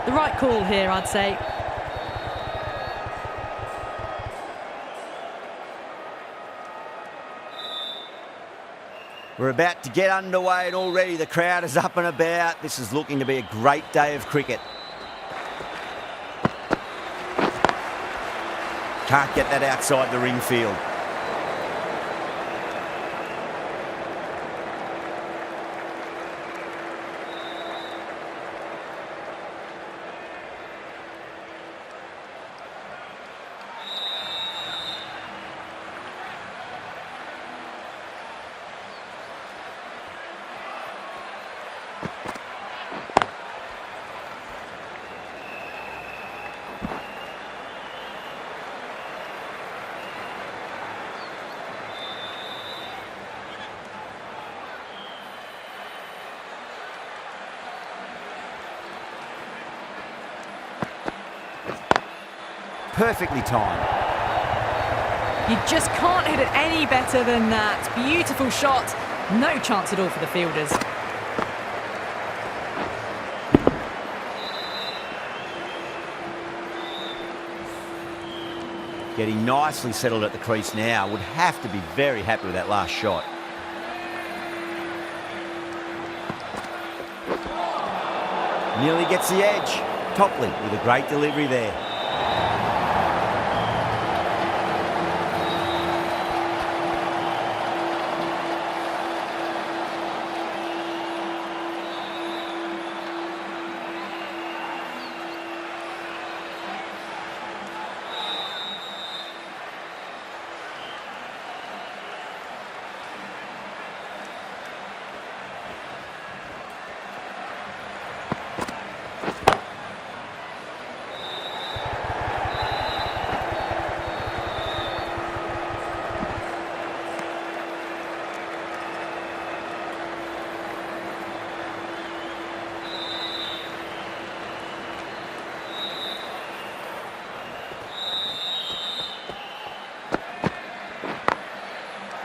The right call here, I'd say. We're about to get underway and already the crowd is up and about. This is looking to be a great day of cricket. Can't get that outside the ring field. Perfectly timed. You just can't hit it any better than that. Beautiful shot. No chance at all for the fielders. Getting nicely settled at the crease now. Would have to be very happy with that last shot. Nearly gets the edge. Topley with a great delivery there.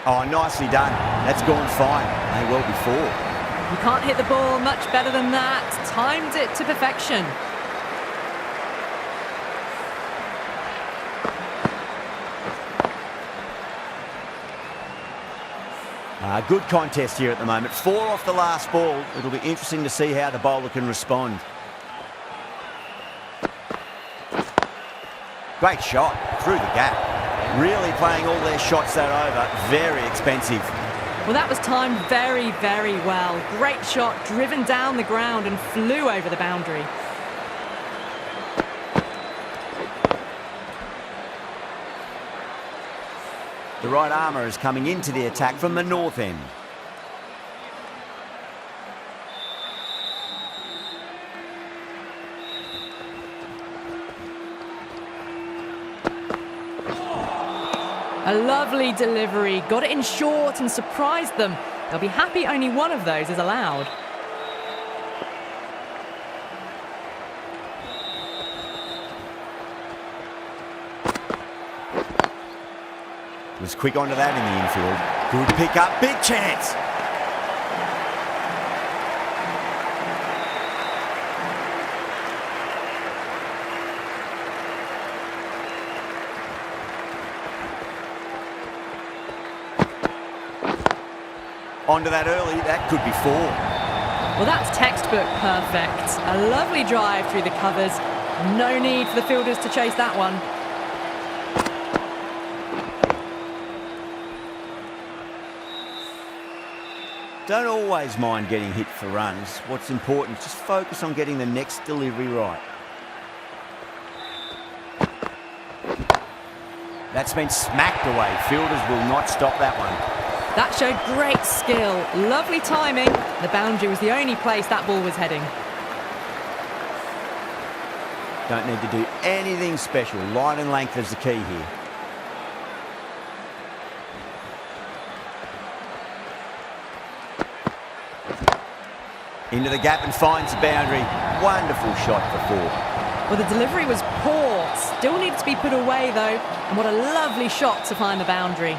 Oh, nicely done. That's gone fine. May well be four. You can't hit the ball much better than that. Timed it to perfection. Good contest here at the moment. 4 off the last ball. It'll be interesting to see how the bowler can respond. Great shot through the gap. Really playing all their shots that over. Very expensive. Well, that was timed very, very well. Great shot, driven down the ground and flew over the boundary. The right armour is coming into the attack from the north end. A lovely delivery, got it in short and surprised them. They'll be happy only one of those is allowed. Was quick onto that in the infield. Good pick up, big chance. Onto that early, that could be 4. Well, that's textbook perfect. A lovely drive through the covers. No need for the fielders to chase that one. Don't always mind getting hit for runs. What's important, just focus on getting the next delivery right. That's been smacked away. Fielders will not stop that one. That showed great skill. Lovely timing. The boundary was the only place that ball was heading. Don't need to do anything special. Line and length is the key here. Into the gap and finds the boundary. Wonderful shot for 4. Well, the delivery was poor. Still needed to be put away, though. And what a lovely shot to find the boundary.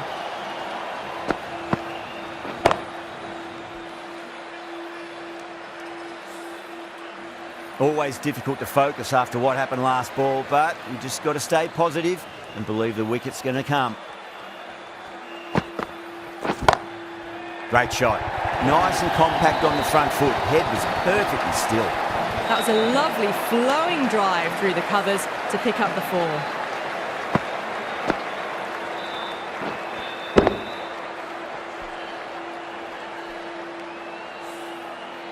Always difficult to focus after what happened last ball, but you just got to stay positive and believe the wicket's going to come. Great shot. Nice and compact on the front foot. Head was perfectly still. That was a lovely flowing drive through the covers to pick up the 4.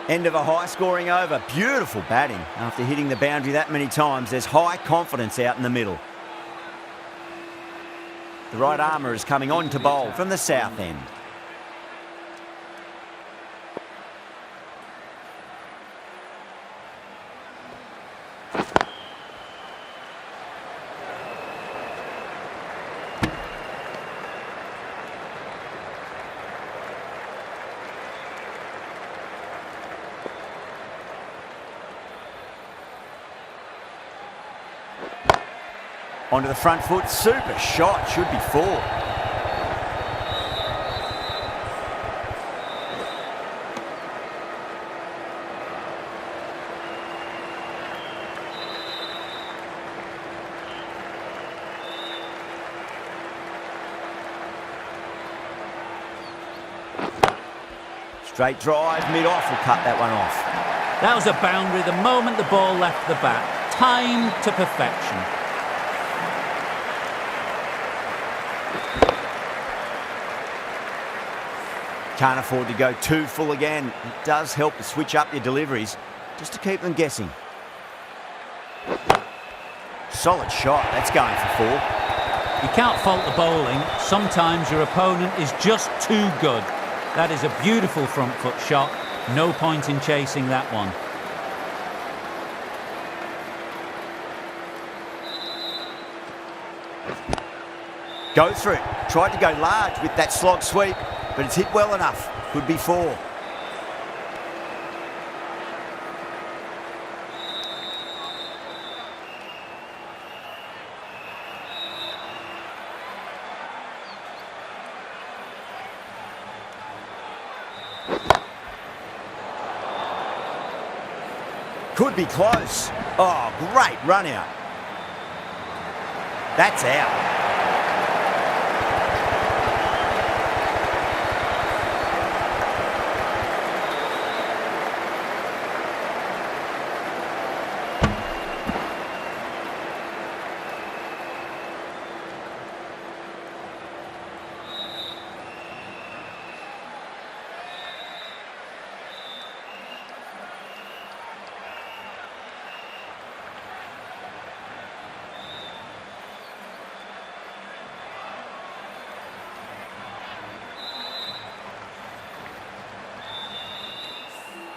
End of a high-scoring over. Beautiful batting. After hitting the boundary that many times, there's high confidence out in the middle. The right armour is coming on to bowl from the south end. Onto the front foot, super shot, should be 4. Straight drive, mid-off, will cut that one off. That was a boundary the moment the ball left the bat. Timed to perfection. Can't afford to go too full again. It does help to switch up your deliveries, just to keep them guessing. Solid shot, that's going for 4. You can't fault the bowling. Sometimes your opponent is just too good. That is a beautiful front foot shot. No point in chasing that one. Goes for it. Tried to go large with that slog sweep, but it's hit well enough. Could be 4. Could be close. Oh, great run out. That's out.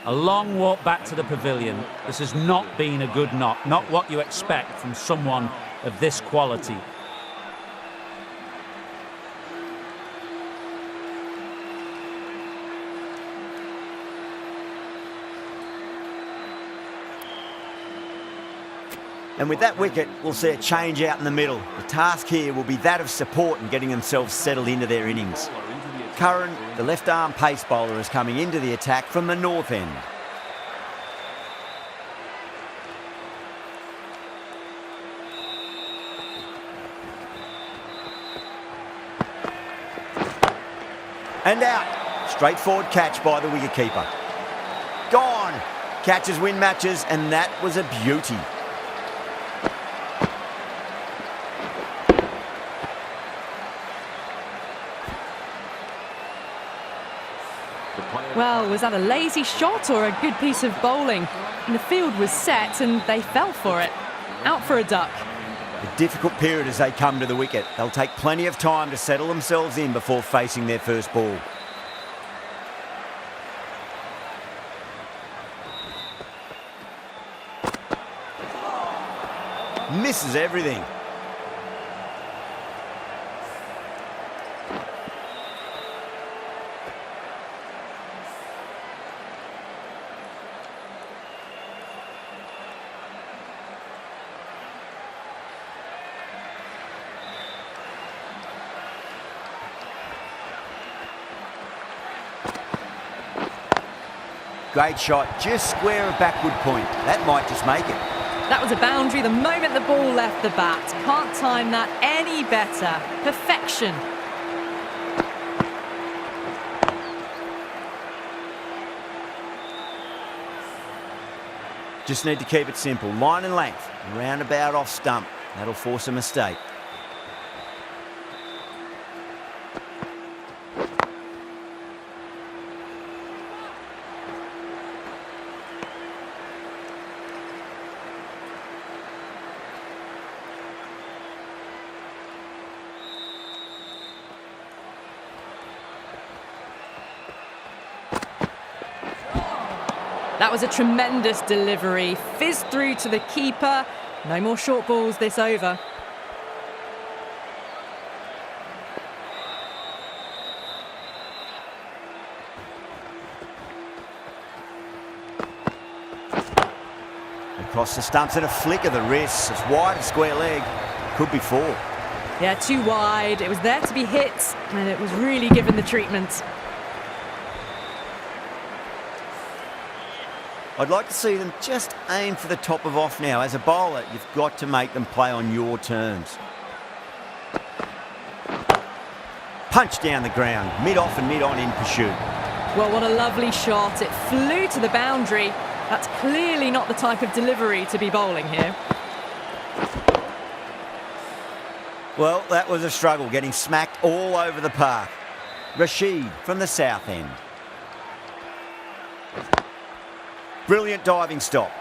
A long walk back to the pavilion. This has not been a good knock. Not what you expect from someone of this quality. And with that wicket, we'll see a change out in the middle. The task here will be that of support and getting themselves settled into their innings. Curran, the left-arm pace bowler, is coming into the attack from the north end. And out. Straightforward catch by the wicketkeeper. Gone. Catches win matches, and that was a beauty. Well, was that a lazy shot or a good piece of bowling? And the field was set and they fell for it. Out for a duck. A difficult period as they come to the wicket. They'll take plenty of time to settle themselves in before facing their first ball. Misses everything. Great shot, just square of backward point. That might just make it. That was a boundary the moment the ball left the bat. Can't time that any better. Perfection. Just need to keep it simple. Line and length, roundabout off stump. That'll force a mistake. That was a tremendous delivery. Fizzed through to the keeper. No more short balls this over. Across the stumps and a flick of the wrist. It's wide of square leg. Could be four. Yeah, too wide. It was there to be hit, and it was really given the treatment. I'd like to see them just aim for the top of off now. As a bowler, you've got to make them play on your terms. Punch down the ground, mid-off and mid-on in pursuit. Well, what a lovely shot. It flew to the boundary. That's clearly not the type of delivery to be bowling here. Well, that was a struggle, getting smacked all over the park. Rashid from the south end. Brilliant diving stop.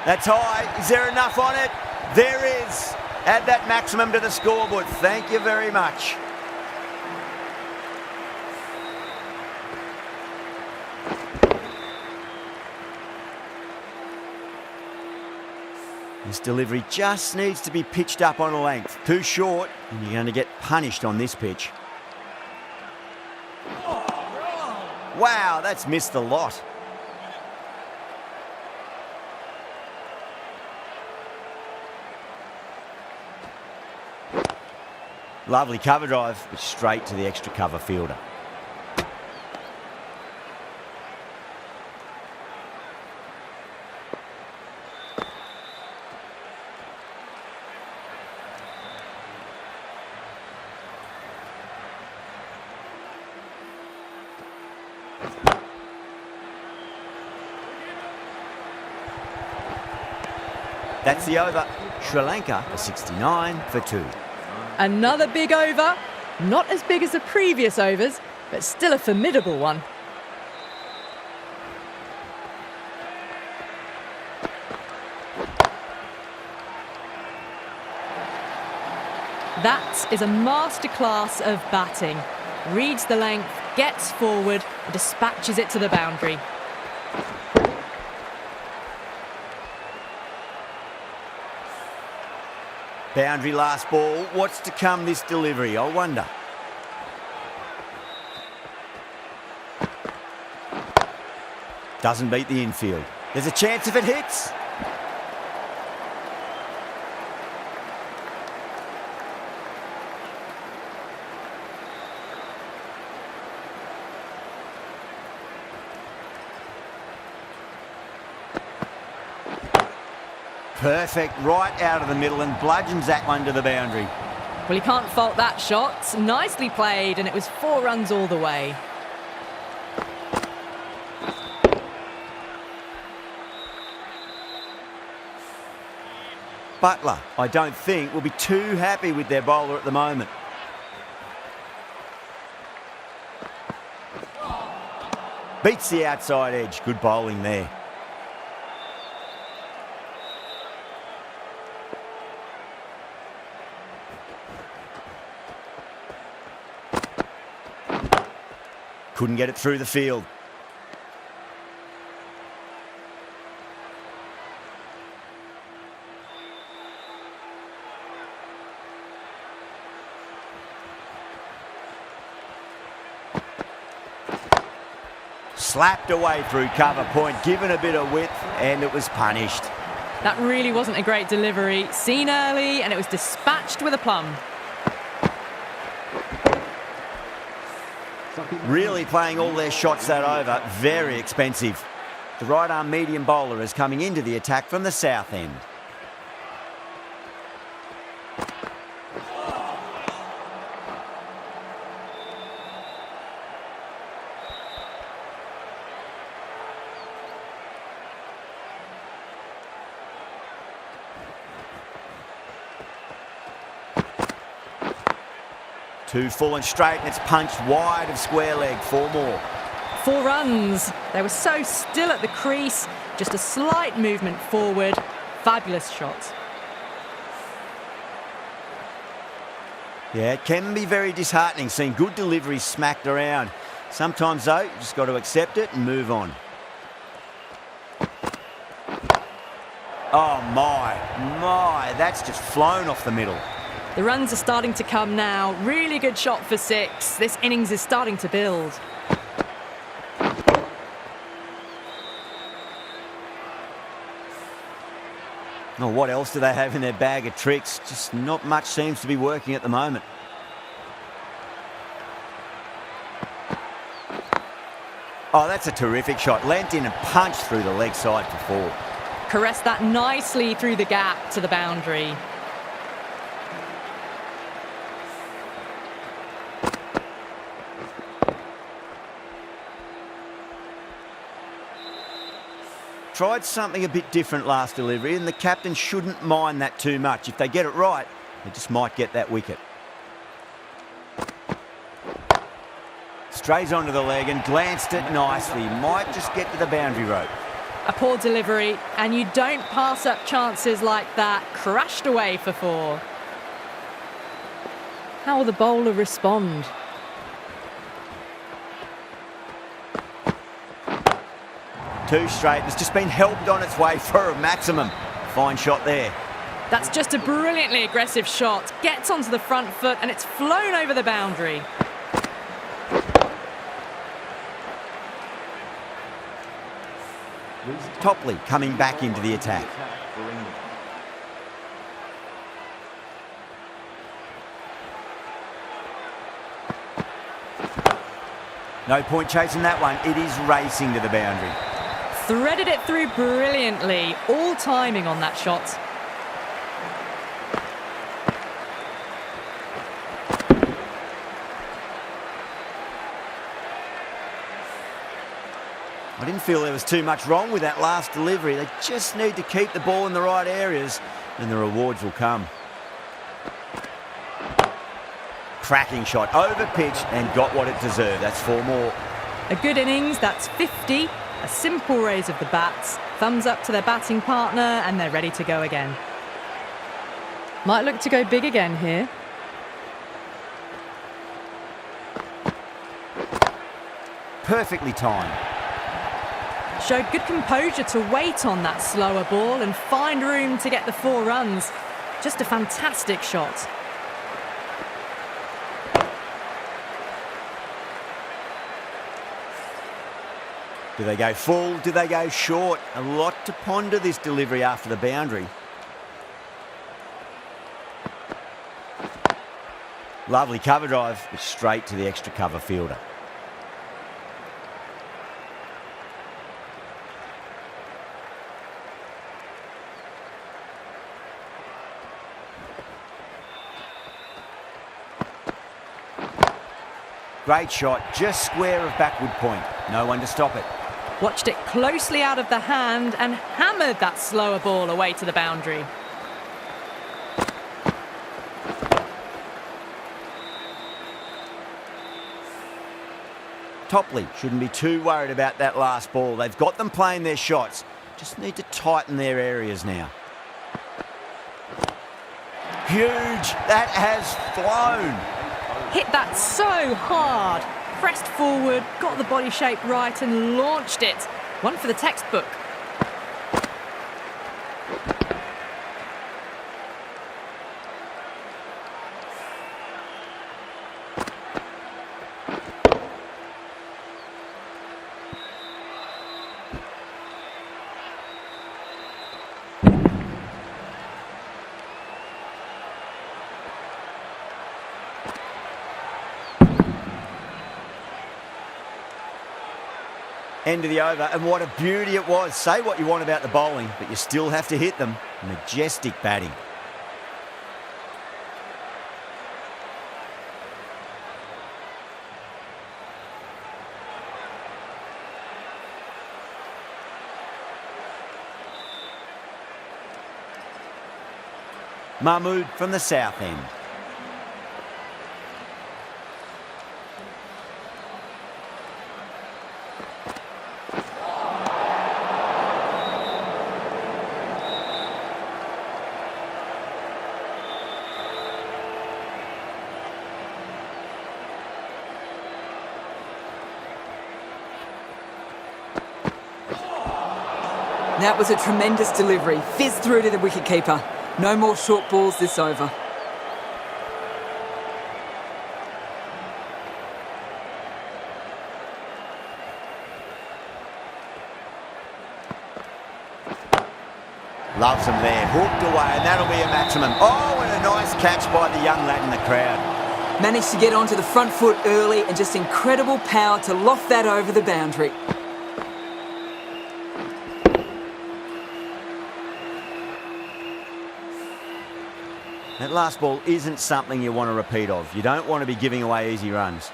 That's high. Is there enough on it? There is. Add that maximum to the scoreboard. Thank you very much. This delivery just needs to be pitched up on a length. Too short, and you're going to get punished on this pitch. Wow, that's missed the lot. Lovely cover drive, but straight to the extra cover fielder. That's the over. Sri Lanka for 69 for 2. Another big over. Not as big as the previous overs, but still a formidable one. That is a masterclass of batting. Reads the length, gets forward, and dispatches it to the boundary. Boundary last ball. What's to come this delivery, I wonder. Doesn't beat the infield. There's a chance if it hits. Perfect, right out of the middle and bludgeons that one to the boundary. Well, you can't fault that shot. Nicely played, and it was 4 runs all the way. Butler, I don't think, will be too happy with their bowler at the moment. Beats the outside edge. Good bowling there. Couldn't get it through the field. slapped away through cover point, given a bit of width, and it was punished. That really wasn't a great delivery. Seen early, and it was dispatched with aplomb. Really playing all their shots that over. Very expensive. The right arm medium bowler is coming into the attack from the south end. Two full and straight, and it's punched wide of square leg. 4 more. 4 runs. They were so still at the crease. Just a slight movement forward. Fabulous shot. Yeah, it can be very disheartening seeing good deliveries smacked around. Sometimes, though, you just got to accept it and move on. Oh, my, that's just flown off the middle. The runs are starting to come now. Really good shot for 6. This innings is starting to build. Oh, what else do they have in their bag of tricks? Just not much seems to be working at the moment. Oh, that's a terrific shot. Leant in and punched through the leg side for 4. Caressed that nicely through the gap to the boundary. Tried something a bit different last delivery, and the captain shouldn't mind that too much. If they get it right, they just might get that wicket. Strays onto the leg and glanced it nicely. Might just get to the boundary rope. A poor delivery, and you don't pass up chances like that. Crashed away for 4. How will the bowler respond? Too straight. It's just been helped on its way for a maximum. Fine shot there. That's just a brilliantly aggressive shot. Gets onto the front foot, and it's flown over the boundary. Topley coming back into the attack. No point chasing that one. It is racing to the boundary. Threaded it through brilliantly. All timing on that shot. I didn't feel there was too much wrong with that last delivery. They just need to keep the ball in the right areas and the rewards will come. Cracking shot, over pitch and got what it deserved. That's 4 more. A good innings, that's 50. A simple raise of the bats. Thumbs up to their batting partner and they're ready to go again. Might look to go big again here. Perfectly timed. Showed good composure to wait on that slower ball and find room to get the 4 runs. Just a fantastic shot. Do they go full? Do they go short? A lot to ponder this delivery after the boundary. Lovely cover drive, but straight to the extra cover fielder. Great shot, just square of backward point. No one to stop it. Watched it closely out of the hand and hammered that slower ball away to the boundary. Topley shouldn't be too worried about that last ball. They've got them playing their shots. Just need to tighten their areas now. Huge. That has flown. Hit that so hard. Pressed forward, got the body shape right and launched it. One for the textbook. End of the over, and what a beauty it was. Say what you want about the bowling, but you still have to hit them. Majestic batting. Mahmood from the south end. That was a tremendous delivery. Fizzed through to the wicketkeeper. No more short balls this over. Loves them there. Hooked away, and that'll be a maximum. Oh, and a nice catch by the young lad in the crowd. Managed to get onto the front foot early and just incredible power to loft that over the boundary. That last ball isn't something you want to repeat of. You don't want to be giving away easy runs.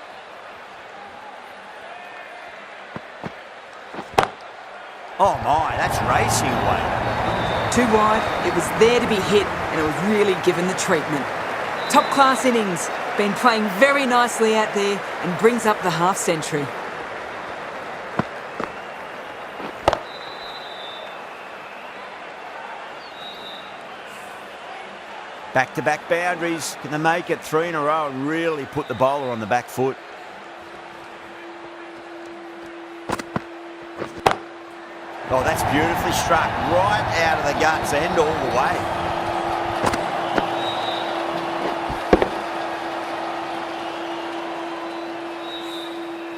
Oh my, that's racing away. Too wide, it was there to be hit and it was really given the treatment. Top class innings, been playing very nicely out there and brings up the half century. Back-to-back boundaries. Can they make it 3 in a row and really put the bowler on the back foot? Oh, that's beautifully struck. Right out of the guts and all the way.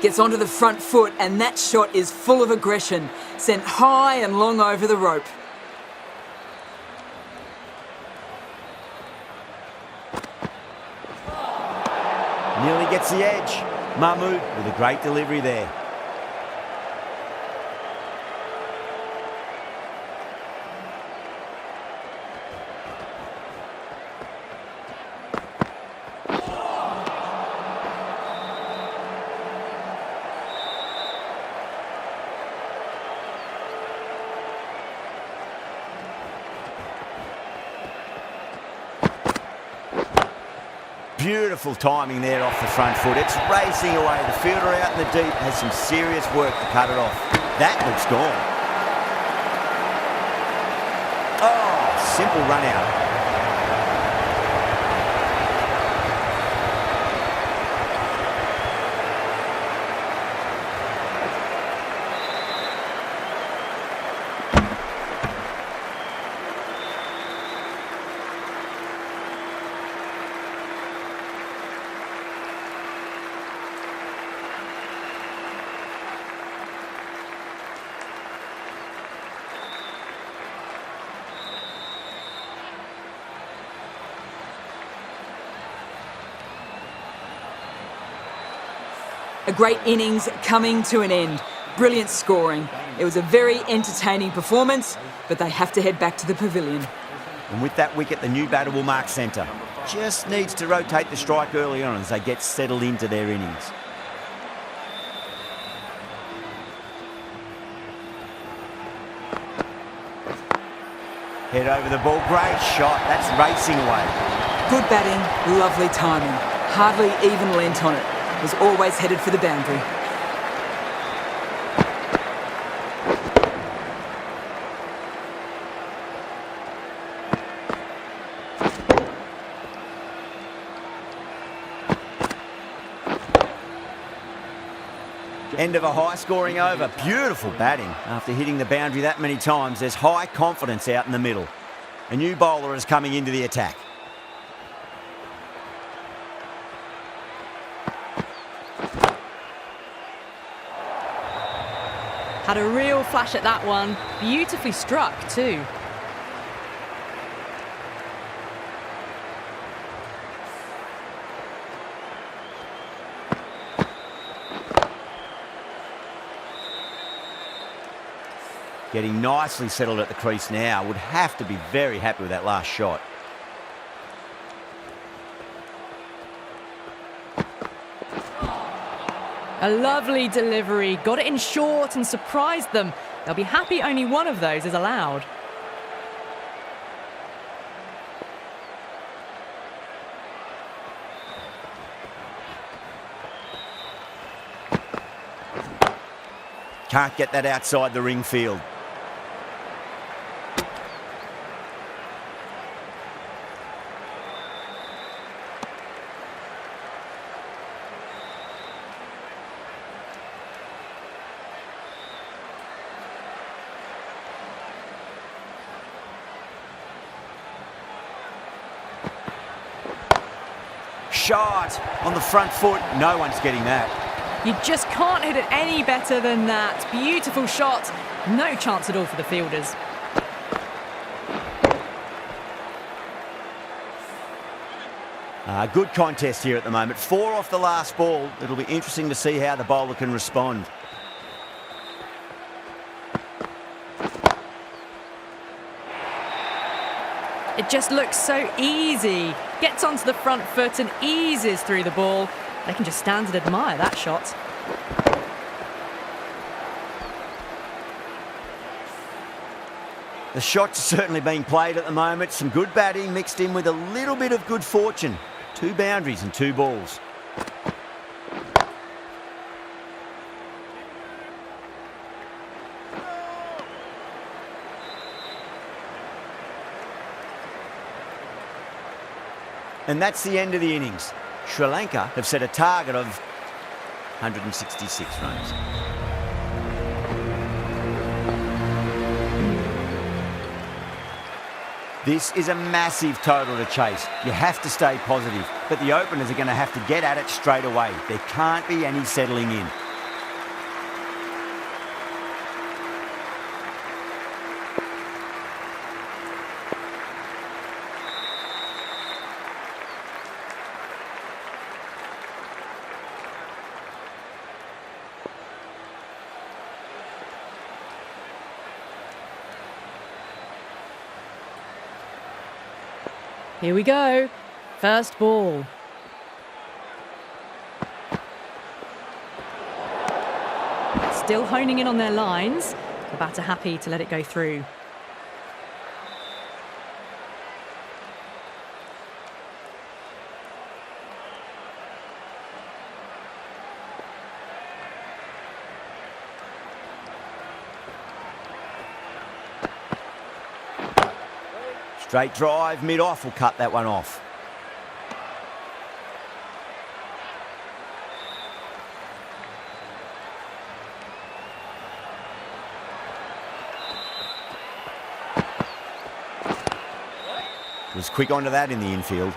Gets onto the front foot and that shot is full of aggression. Sent high and long over the rope. Nearly gets the edge. Mahmood with a great delivery there. Beautiful timing there off the front foot. It's racing away. The fielder out in the deep has some serious work to cut it off. That looks gone. Oh, simple run out. A great innings coming to an end. Brilliant scoring. It was a very entertaining performance, but they have to head back to the pavilion. And with that wicket, the new batter will mark centre. Just needs to rotate the strike early on as they get settled into their innings. Head over the ball. Great shot. That's racing away. Good batting, lovely timing. Hardly even lent on it. Was always headed for the boundary. End of a high-scoring over. Beautiful batting. After hitting the boundary that many times, there's high confidence out in the middle. A new bowler is coming into the attack. Had a real flash at that one. Beautifully struck too. Getting nicely settled at the crease now. Would have to be very happy with that last shot. A lovely delivery. Got it in short and surprised them. They'll be happy only one of those is allowed. Can't get that outside the ring field. Shot on the front foot. No one's getting that. You just can't hit it any better than that. Beautiful shot. No chance at all for the fielders. Good contest here at the moment. 4 off the last ball. It'll be interesting to see how the bowler can respond. It just looks so easy. Gets onto the front foot and eases through the ball. They can just stand and admire that shot. The shots are certainly being played at the moment. Some good batting mixed in with a little bit of good fortune. 2 boundaries and 2 balls. And that's the end of the innings. Sri Lanka have set a target of 166 runs. This is a massive total to chase. You have to stay positive, but the openers are going to have to get at it straight away. There can't be any settling in. Here we go. First ball. Still honing in on their lines. The batter happy to let it go through. Straight drive, mid-off will cut that one off. Was quick onto that in the infield.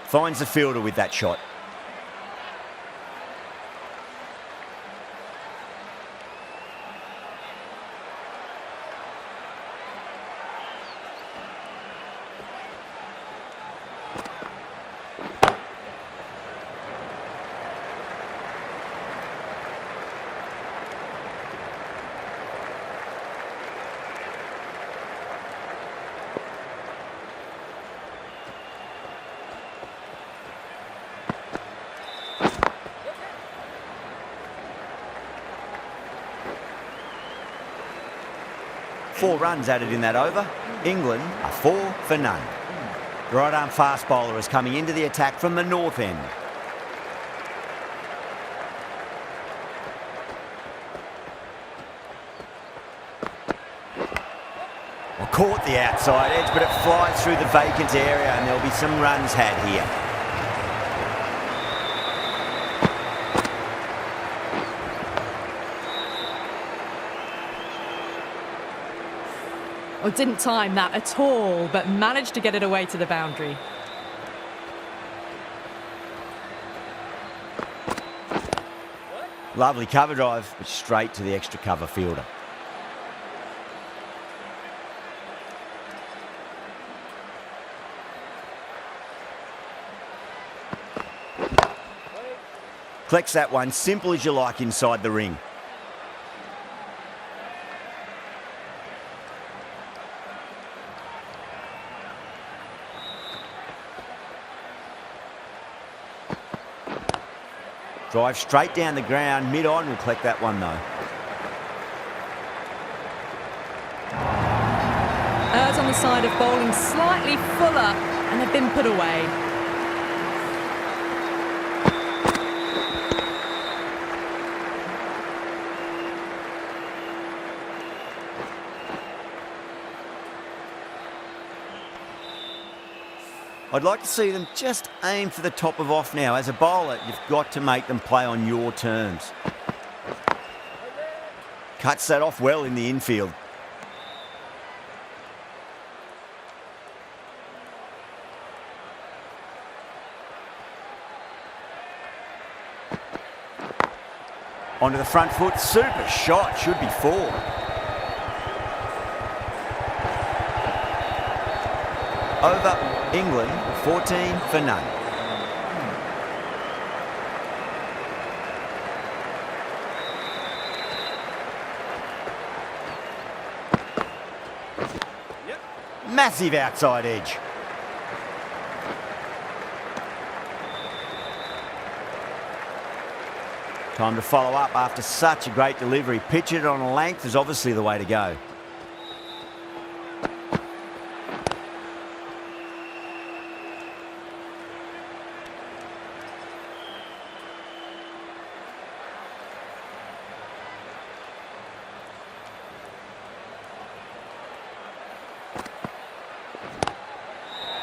Finds the fielder with that shot. Four runs added in that over. England are 4 for none. The right-arm fast bowler is coming into the attack from the north end. Well, caught the outside edge, but it flies through the vacant area and there'll be some runs had here. Oh, didn't time that at all, but managed to get it away to the boundary. Lovely cover drive, but straight to the extra cover fielder. Collects that one, simple as you like inside the ring. Drive straight down the ground, mid-on, will collect that one though. Errs on the side of bowling slightly fuller, and they've been put away. I'd like to see them just aim for the top of off now. As a bowler, you've got to make them play on your terms. Cuts that off well in the infield. Onto the front foot, super shot, should be 4. Over England, 14 for none. Massive outside edge. Time to follow up after such a great delivery. Pitch it on a length is obviously the way to go.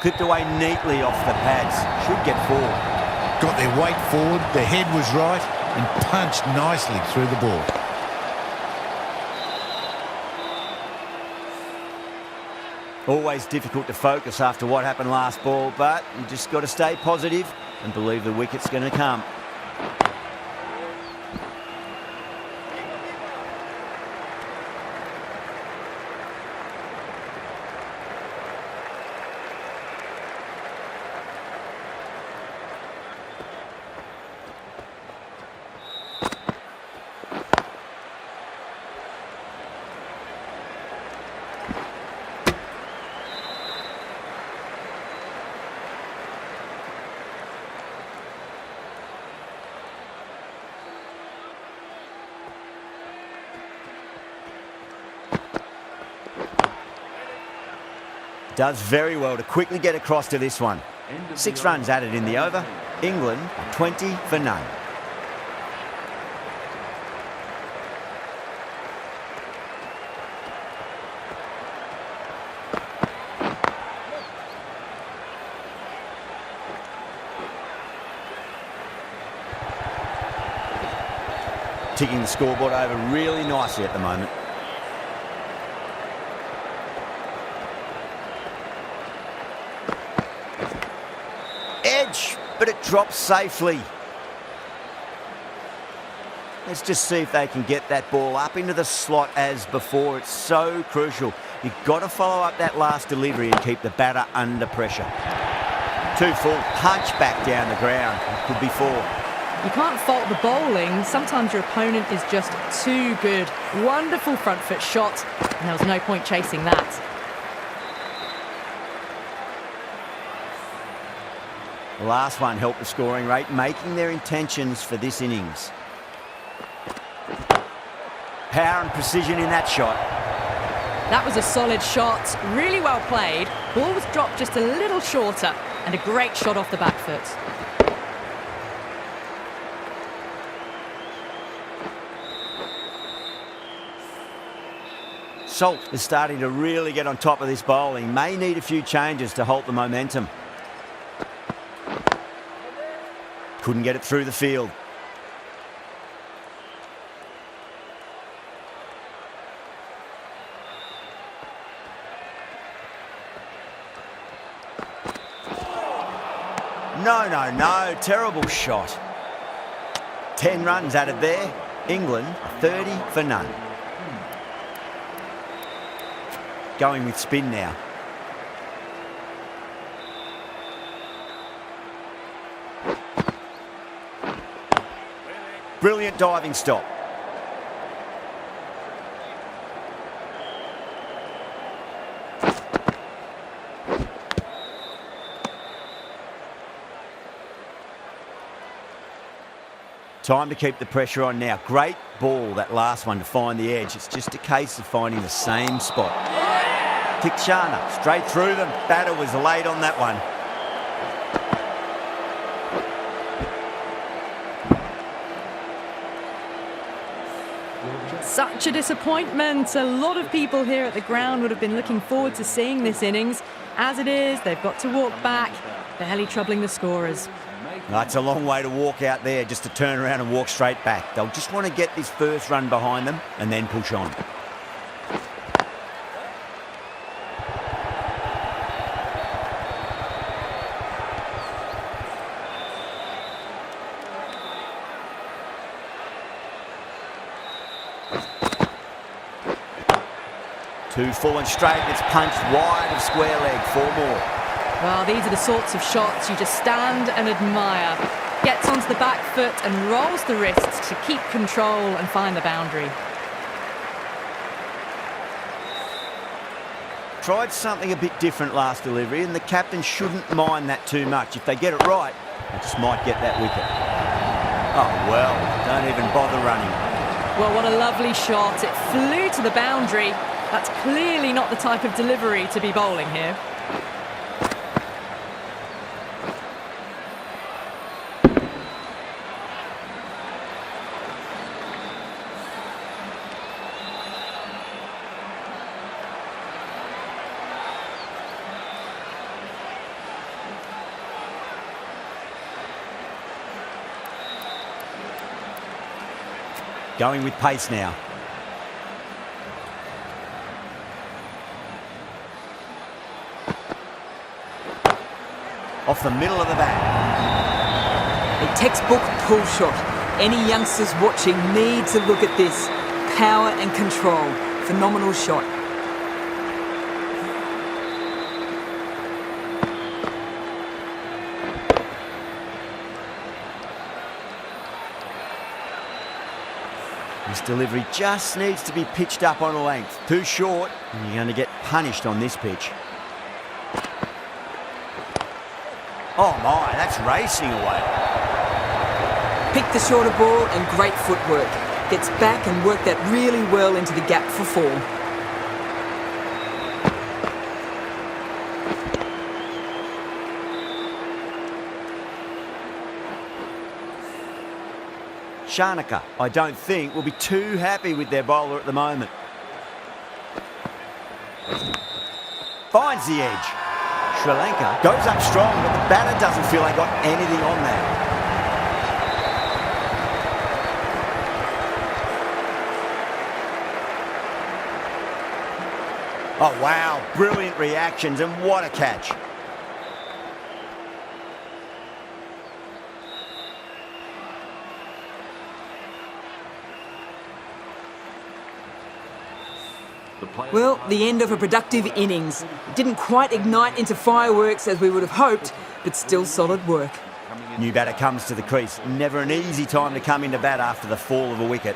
Clipped away neatly off the pads. Should get 4. Got their weight forward, the head was right, and punched nicely through the ball. Always difficult to focus after what happened last ball, but you just got to stay positive and believe the wicket's going to come. Does very well to quickly get across to this one. 6 runs added in the over. England 20 for none. Ticking the scoreboard over really nicely at the moment. Edge, but it drops safely. Let's just see if they can get that ball up into the slot as before. It's so crucial. You've got to follow up that last delivery and keep the batter under pressure. 2 full, punch back down the ground. It could be 4. You can't fault the bowling. Sometimes your opponent is just too good. Wonderful front foot shot, and there was no point chasing that. The last one helped the scoring rate, making their intentions for this innings. Power and precision in that shot. That was a solid shot, really well played. Ball was dropped just a little shorter, and a great shot off the back foot. Salt is starting to really get on top of this bowling. May need a few changes to halt the momentum. Couldn't get it through the field. No. Terrible shot. 10 runs added there. England 30 for none. Going with spin now. Brilliant diving stop. Time to keep the pressure on now. Great ball, that last one, to find the edge. It's just a case of finding the same spot. Tikshana, straight through them. Batter was late on that one. Such a disappointment. A lot of people here at the ground would have been looking forward to seeing this innings. As it is, they've got to walk back, barely troubling the scorers. That's a long way to walk out there just to turn around and walk straight back. They'll just want to get this first run behind them and then push on. Two full and straight, it's punched wide of square leg, 4 more. Well, these are the sorts of shots you just stand and admire. Gets onto the back foot and rolls the wrists to keep control and find the boundary. Tried something a bit different last delivery, and the captain shouldn't mind that too much. If they get it right, they just might get that wicket. Oh, well, don't even bother running. Well, what a lovely shot. It flew to the boundary. That's clearly not the type of delivery to be bowling here. Going with pace now. Off the middle of the bat. A textbook pull shot. Any youngsters watching need to look at this. Power and control. Phenomenal shot. This delivery just needs to be pitched up on a length. Too short, and you're going to get punished on this pitch. Oh my, that's racing away. Pick the shorter ball and great footwork. Gets back and worked that really well into the gap for 4. Shanaka, I don't think, will be too happy with their bowler at the moment. Finds the edge. Sri Lanka goes up strong, but the batter doesn't feel they got anything on that. Oh wow, brilliant reactions, and what a catch. Well, the end of a productive innings. Didn't quite ignite into fireworks as we would have hoped, but still solid work. New batter comes to the crease. Never an easy time to come into bat after the fall of a wicket.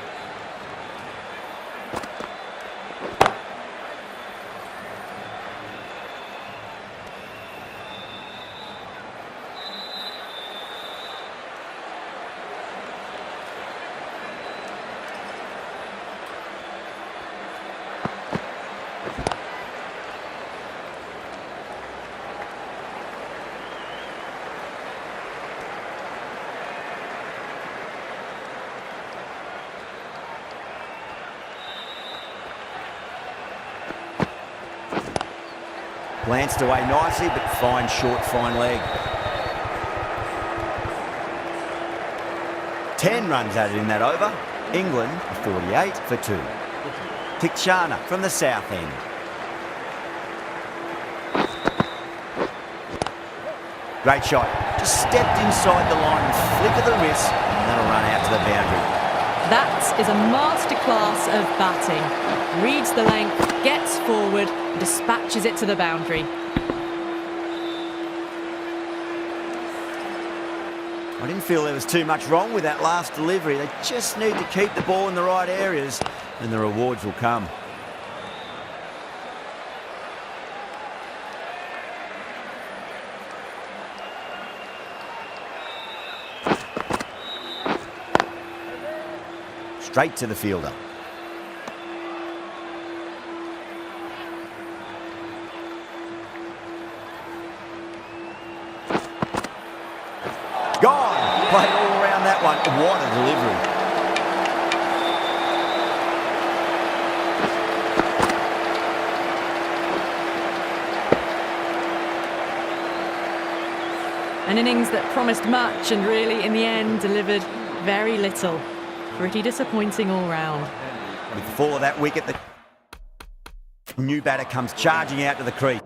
Glanced away nicely, but fine short, fine leg. 10 runs added in that over. England are 48 for 2. Tikchana from the south end. Great shot. Just stepped inside the line and flick of the wrist, and that'll run out to the boundary. That is a masterclass of batting. Reads the length, gets forward, and dispatches it to the boundary. I didn't feel there was too much wrong with that last delivery. They just need to keep the ball in the right areas, and the rewards will come. Straight to the fielder. Gone! Played all around that one. What a delivery. An innings that promised much and really, in the end, delivered very little. Pretty disappointing all round. With the fall of that wicket, the new batter comes charging out to the crease.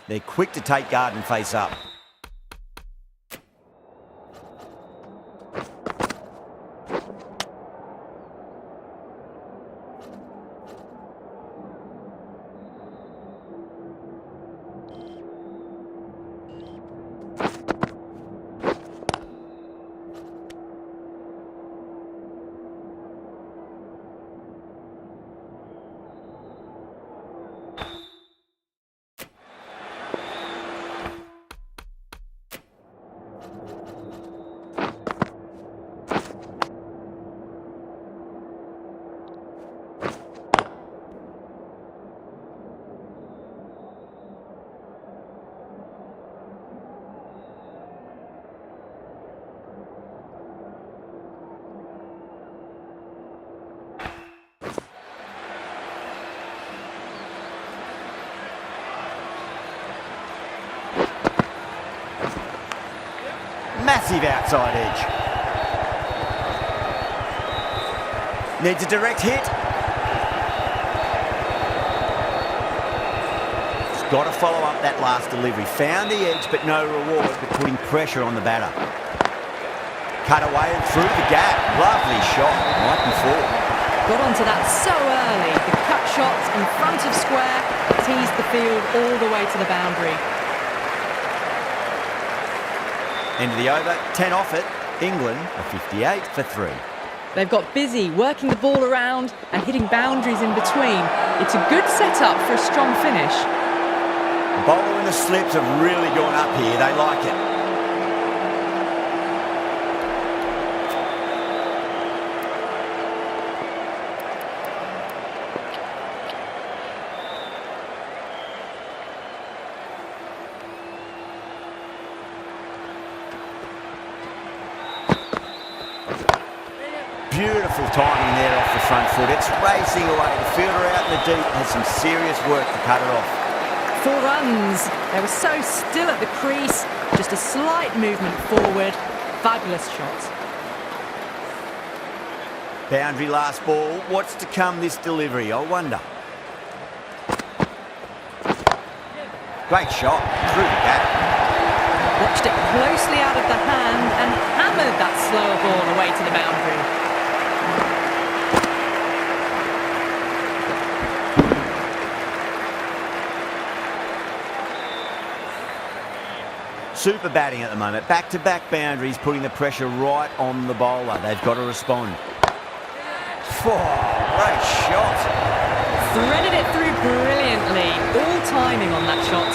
They're quick to take guard and face up. Massive outside edge. Needs a direct hit. He's got to follow up that last delivery. Found the edge, but no reward, but putting pressure on the batter. Cut away and through the gap. Lovely shot. Right before. Got onto that so early. The cut shot in front of square teased the field all the way to the boundary. End of the over, 10 off it. England are 58 for 3. They've got busy working the ball around and hitting boundaries in between. It's a good setup for a strong finish. The bowler and the slips have really gone up here. They like it. Beautiful timing there off the front foot. It's racing away. The fielder out in the deep has some serious work to cut it off. 4 runs. They were so still at the crease. Just a slight movement forward. Fabulous shot. Boundary last ball. What's to come this delivery? I wonder. Great shot. Through the gap. Watched it closely out of the hand and hammered that slower ball away to the boundary. Super batting at the moment. Back-to-back boundaries, putting the pressure right on the bowler. They've got to respond. Great shot. Threaded it through brilliantly. All timing on that shot.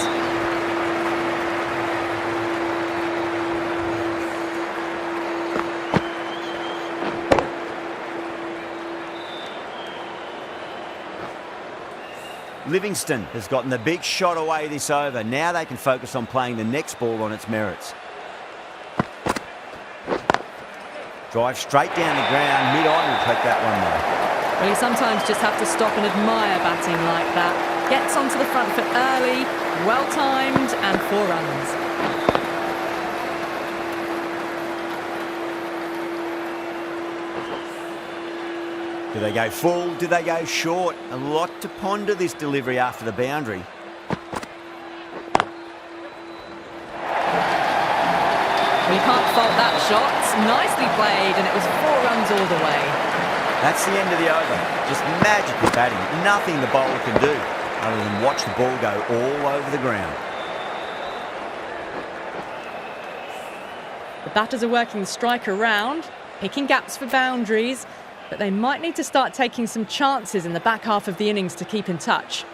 Livingston has gotten the big shot away this over. Now they can focus on playing the next ball on its merits. Drive straight down the ground. Mid-on will take that one though. Well, you sometimes just have to stop and admire batting like that. Gets onto the front foot early, well-timed, and 4 runs. Do they go full? Do they go short? A lot to ponder this delivery after the boundary. Well, you can't fault that shot. Nicely played, and it was 4 runs all the way. That's the end of the over. Just magical batting. Nothing the bowler can do other than watch the ball go all over the ground. The batters are working the strike around, picking gaps for boundaries, but they might need to start taking some chances in the back half of the innings to keep in touch.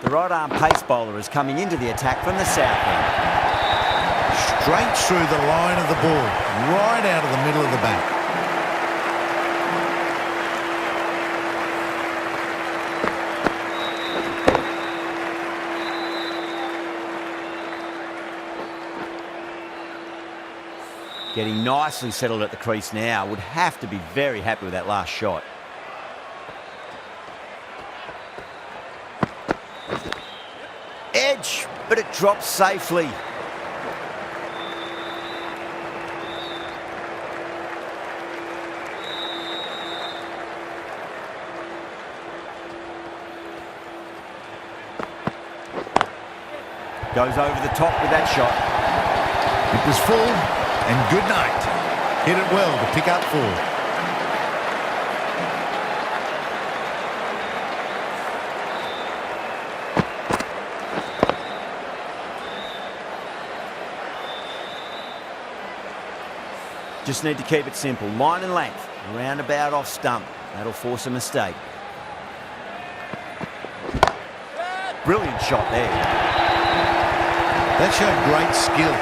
The right-arm pace bowler is coming into the attack from the south end. Straight through the line of the ball, right out of the middle of the bat. Getting nicely settled at the crease now. Would have to be very happy with that last shot. Edge, but it drops safely. Goes over the top with that shot. It was full. And good night. Hit it well to pick up 4. Just need to keep it simple. Line and length. Roundabout off stump. That'll force a mistake. Brilliant shot there. That showed great skill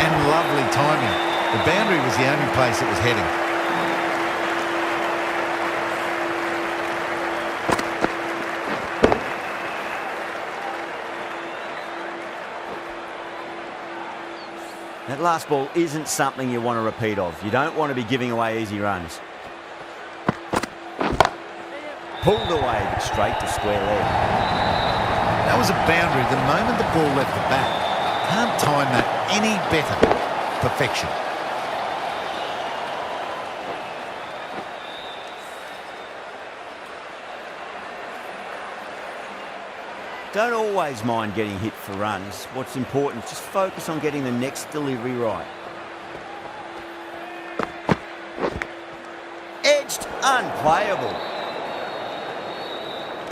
and lovely timing. The boundary was the only place it was heading. That last ball isn't something you want to repeat of. You don't want to be giving away easy runs. Pulled away, but straight to square leg. That was a boundary the moment the ball left the bat. Can't time that any better. Perfection. Don't always mind getting hit for runs. What's important is just focus on getting the next delivery right. Edged, unplayable.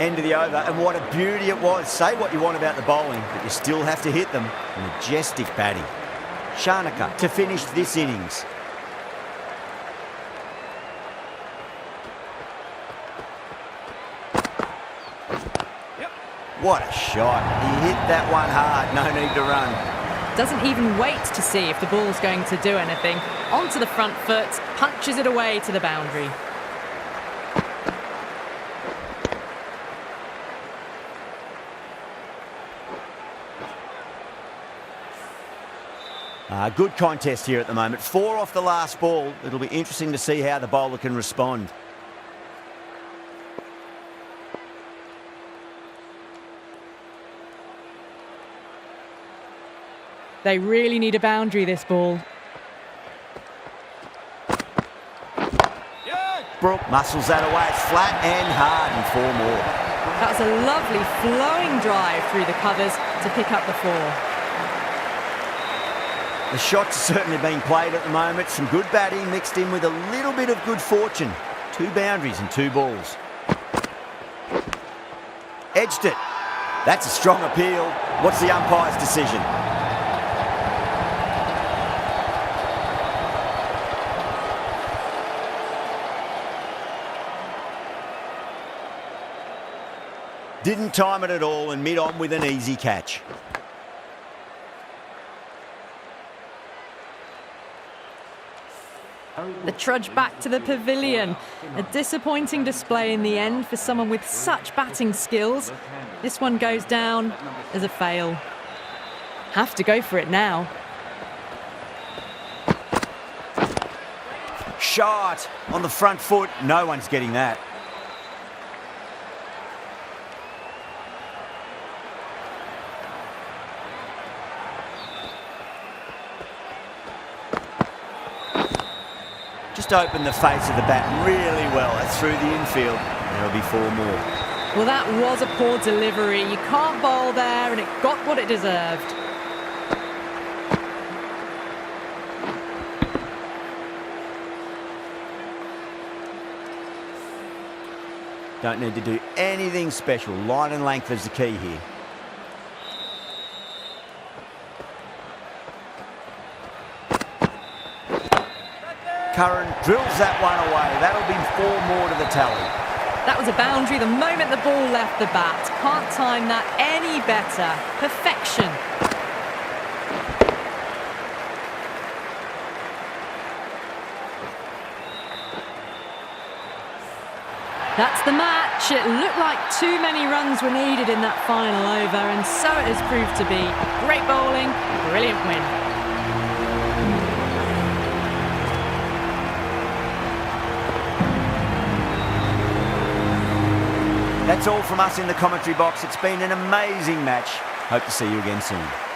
End of the over, and what a beauty it was. Say what you want about the bowling, but you still have to hit them. Majestic batting. Shanaka to finish this innings. What a shot. He hit that one hard. No need to run. Doesn't even wait to see if the ball's going to do anything. Onto the front foot, punches it away to the boundary. Good contest here at the moment. 4 off the last ball. It'll be interesting to see how the bowler can respond. They really need a boundary, this ball. Brook muscles that away flat and hard and 4 more. That was a lovely flowing drive through the covers to pick up the 4. The shots are certainly being played at the moment. Some good batting mixed in with a little bit of good fortune. 2 boundaries and 2 balls. Edged it. That's a strong appeal. What's the umpire's decision? Didn't time it at all and mid-on with an easy catch. The trudge back to the pavilion. A disappointing display in the end for someone with such batting skills. This one goes down as a fail. Have to go for it now. Shot on the front foot. No one's getting that. Just opened the face of the bat really well. That's through the infield. There'll be 4 more. Well, that was a poor delivery. You can't bowl there, and it got what it deserved. Don't need to do anything special. Line and length is the key here. Curran drills that one away. That'll be 4 more to the tally. That was a boundary the moment the ball left the bat. Can't time that any better. Perfection. That's the match. It looked like too many runs were needed in that final over, and so it has proved to be. Great bowling, brilliant win. That's all from us in the commentary box. It's been an amazing match. Hope to see you again soon.